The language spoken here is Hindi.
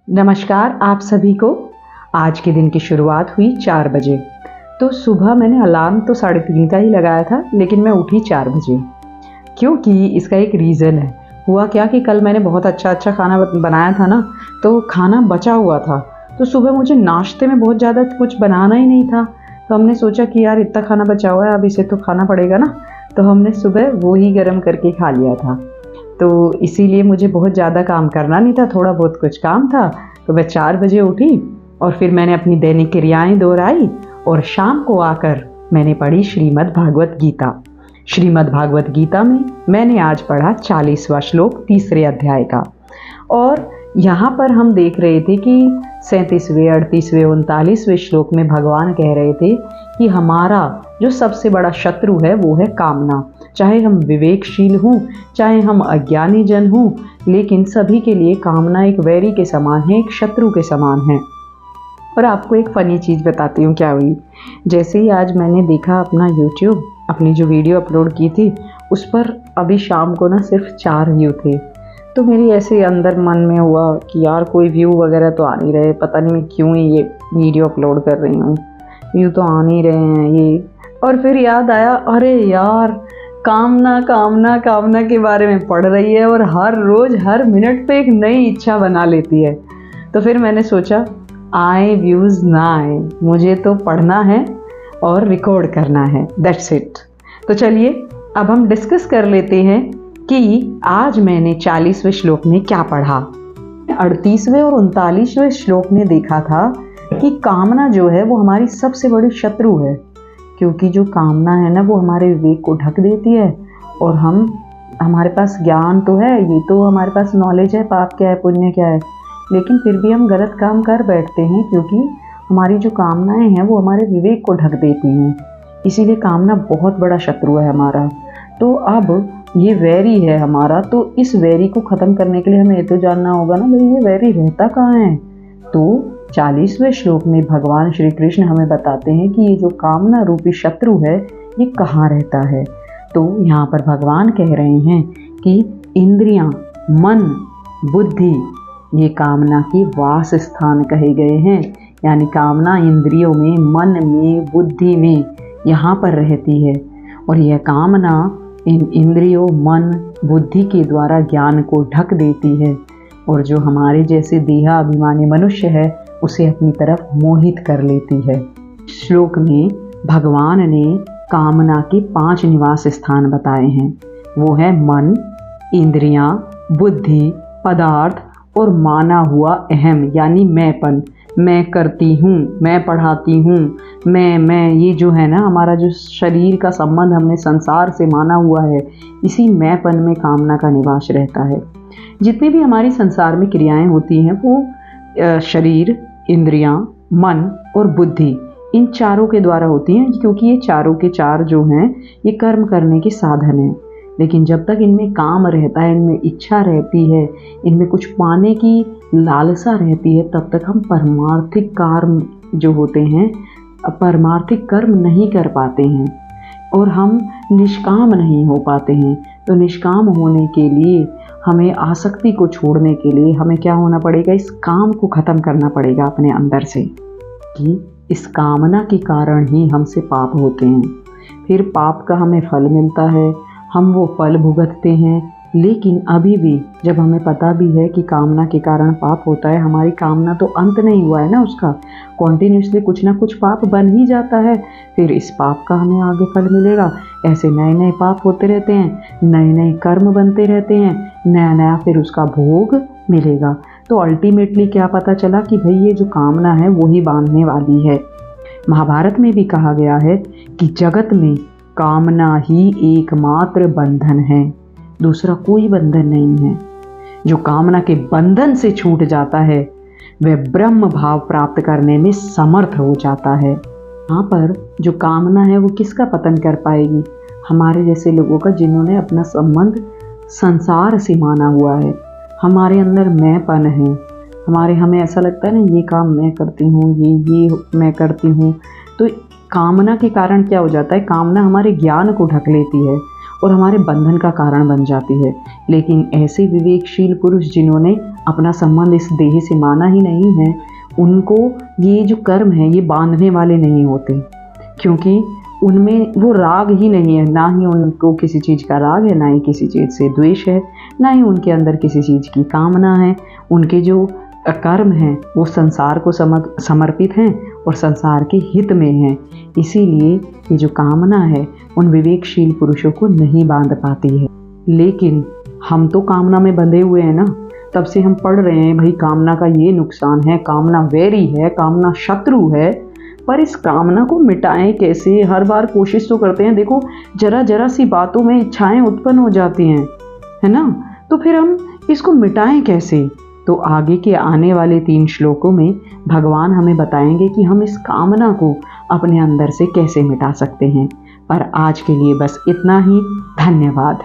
नमस्कार आप सभी को। आज के दिन की शुरुआत हुई 4 बजे। तो सुबह मैंने अलार्म तो 3:30 का ही लगाया था, लेकिन मैं उठी 4 बजे, क्योंकि इसका एक रीज़न है। हुआ क्या कि कल मैंने बहुत अच्छा खाना बनाया था ना, तो खाना बचा हुआ था। तो सुबह मुझे नाश्ते में बहुत ज़्यादा कुछ बनाना ही नहीं था, तो हमने सोचा कि यार इतना खाना बचा हुआ है, अब इसे तो खाना पड़ेगा ना। तो हमने सुबह वो ही गर्म करके खा लिया था। तो इसीलिए मुझे बहुत ज़्यादा काम करना नहीं था, थोड़ा बहुत कुछ काम था। तो मैं 4 बजे उठी और फिर मैंने अपनी दैनिक क्रियाएं दोहराई और शाम को आकर मैंने पढ़ी श्रीमद् भागवत गीता। श्रीमद् भागवत गीता में मैंने आज पढ़ा 40वां श्लोक 3रे अध्याय का। और यहाँ पर हम देख रहे थे कि 37वें, 38वें, 39वें श्लोक में भगवान कह रहे थे कि हमारा जो सबसे बड़ा शत्रु है वो है कामना। चाहे हम विवेकशील हों, चाहे हम अज्ञानी जन हों, लेकिन सभी के लिए कामना एक वैरी के समान है, एक शत्रु के समान है। और आपको एक फ़नी चीज़ बताती हूँ क्या हुई। जैसे ही आज मैंने देखा अपना यूट्यूब, अपनी जो वीडियो अपलोड की थी उस पर अभी शाम को ना सिर्फ 4 व्यू थे। तो मेरी ऐसे अंदर मन में हुआ कि यार कोई व्यू वगैरह तो आ नहीं रहे, पता नहीं मैं क्यों ही ये वीडियो अपलोड कर रही हूँ, व्यू तो आ नहीं रहे हैं ये। और फिर याद आया, अरे यार कामना कामना कामना के बारे में पढ़ रही है और हर रोज़ हर मिनट पे एक नई इच्छा बना लेती है। तो फिर मैंने सोचा आए व्यूज़ ना आए, मुझे तो पढ़ना है और रिकॉर्ड करना है, दैट्स इट। तो चलिए अब हम डिस्कस कर लेते हैं कि आज मैंने 40वें श्लोक में क्या पढ़ा। 38वें और 39वें श्लोक में देखा था कि कामना जो है वो हमारी सबसे बड़ी शत्रु है, क्योंकि जो कामना है ना वो हमारे विवेक को ढक देती है। और हमारे पास ज्ञान तो है, ये तो हमारे पास नॉलेज है पाप क्या है पुण्य क्या है, लेकिन फिर भी हम गलत काम कर बैठते हैं, क्योंकि हमारी जो कामनाएं हैं वो हमारे विवेक को ढक देती हैं। इसीलिए कामना बहुत बड़ा शत्रु है हमारा। तो अब ये वैरी है हमारा, तो इस वैरी को ख़त्म करने के लिए हमें ये तो जानना होगा ना भाई ये वैरी रहता कहाँ है। तो 40वें श्लोक में भगवान श्री कृष्ण हमें बताते हैं कि ये जो कामना रूपी शत्रु है ये कहाँ रहता है। तो यहाँ पर भगवान कह रहे हैं कि इंद्रियां, मन, बुद्धि ये कामना के वास स्थान कहे गए हैं। यानी कामना इंद्रियों में, मन में, बुद्धि में यहाँ पर रहती है। और यह कामना इन इंद्रियों, मन, बुद्धि के द्वारा ज्ञान को ढक देती है और जो हमारे जैसे देहाभिमानी मनुष्य है उसे अपनी तरफ मोहित कर लेती है। श्लोक में भगवान ने कामना के 5 निवास स्थान बताए हैं। वो है मन, इंद्रियां, बुद्धि, पदार्थ और माना हुआ अहम यानी मैंपन। मैं करती हूँ, मैं पढ़ाती हूँ, मैं ये जो है ना हमारा जो शरीर का संबंध हमने संसार से माना हुआ है, इसी मैंपन में कामना का निवास रहता है। जितनी भी हमारी संसार में क्रियाएं होती हैं वो शरीर, इंद्रियां, मन और बुद्धि इन चारों के द्वारा होती हैं, क्योंकि ये चारों के चार जो हैं ये कर्म करने के साधन हैं। लेकिन जब तक इनमें काम रहता है, इनमें इच्छा रहती है, इनमें कुछ पाने की लालसा रहती है, तब तक हम परमार्थिक कर्म जो होते हैं, परमार्थिक कर्म नहीं कर पाते हैं और हम निष्काम नहीं हो पाते हैं। तो निष्काम होने के लिए हमें आसक्ति को छोड़ने के लिए हमें क्या होना पड़ेगा, इस काम को ख़त्म करना पड़ेगा अपने अंदर से, कि इस कामना के कारण ही हमसे पाप होते हैं। फिर पाप का हमें फल मिलता है, हम वो फल भुगतते हैं। लेकिन अभी भी जब हमें पता भी है कि कामना के कारण पाप होता है, हमारी कामना तो अंत नहीं हुआ है ना उसका, कॉन्टिन्यूसली कुछ ना कुछ पाप बन ही जाता है। फिर इस पाप का हमें आगे फल मिलेगा। ऐसे नए नए पाप होते रहते हैं, नए नए कर्म बनते रहते हैं, नया नया फिर उसका भोग मिलेगा। तो अल्टीमेटली क्या पता चला कि भाई ये जो कामना है वही बांधने वाली है। महाभारत में भी कहा गया है कि जगत में कामना ही एकमात्र बंधन है, दूसरा कोई बंधन नहीं है। जो कामना के बंधन से छूट जाता है वह ब्रह्म भाव प्राप्त करने में समर्थ हो जाता है। यहाँ पर जो कामना है वो किसका पतन कर पाएगी, हमारे जैसे लोगों का, जिन्होंने अपना संबंध संसार से माना हुआ है। हमारे अंदर मैंपन है, हमें ऐसा लगता है ना ये काम मैं करती हूँ, ये मैं करती हूँ। तो कामना के कारण क्या हो जाता है, कामना हमारे ज्ञान को ढक लेती है और हमारे बंधन का कारण बन जाती है। लेकिन ऐसे विवेकशील पुरुष जिन्होंने अपना संबंध इस देह से माना ही नहीं है, उनको ये जो कर्म है ये बांधने वाले नहीं होते, क्योंकि उनमें वो राग ही नहीं है। ना ही उनको किसी चीज़ का राग है, ना ही किसी चीज़ से द्वेष है, ना ही उनके अंदर किसी चीज़ की कामना है। उनके जो कर्म हैं वो संसार को समर्पित हैं और संसार के हित में हैं। इसीलिए ये जो कामना है उन विवेकशील पुरुषों को नहीं बांध पाती है। लेकिन हम तो कामना में बंधे हुए हैं ना, तब से हम पढ़ रहे हैं भाई कामना का ये नुकसान है, कामना वैरी है, कामना शत्रु है। पर इस कामना को मिटाएं कैसे? हर बार कोशिश तो करते हैं, देखो जरा जरा सी बातों में इच्छाएं उत्पन्न हो जाती हैं, है ना? तो फिर हम इसको मिटाएं कैसे? तो आगे के आने वाले 3 श्लोकों में भगवान हमें बताएंगे कि हम इस कामना को अपने अंदर से कैसे मिटा सकते हैं। पर आज के लिए बस इतना ही। धन्यवाद।